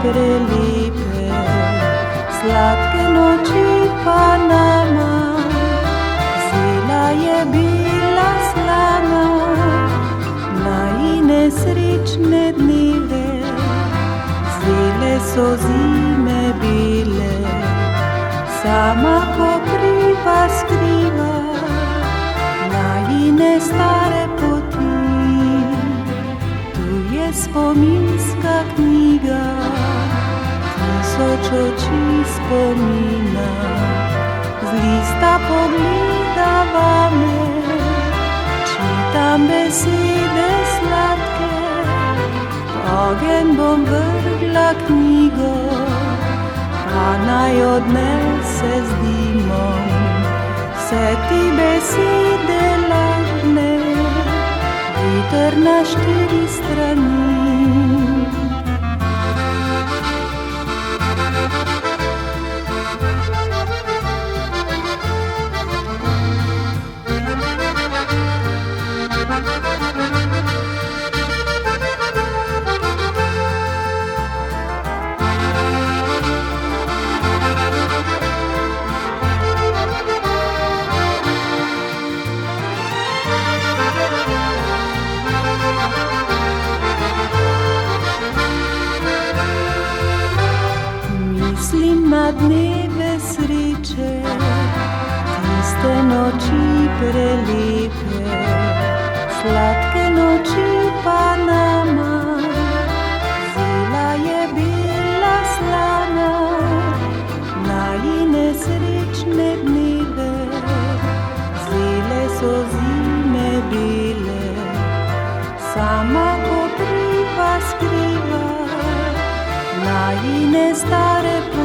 prelepe, sladke noči pa nama. Zela je bila slana, nesrečne dneve, zele so zime bile, sama pokriva skriva najine stare poti. Tu je spominska knjiga, tisoč oči spomina, z lista pogledava me, čitam besede sladke, ogenj bom vrgla knjigo, a naj odnese z dimom vse ti besede lažne, veter na 4 strani. Mislim na dneve sreče, tiste noči prelepe, sladke noči pa nama. Zela je bila slana, najine srečne dneve, zele so zime bile, sama pokriva skriva najine stare poti.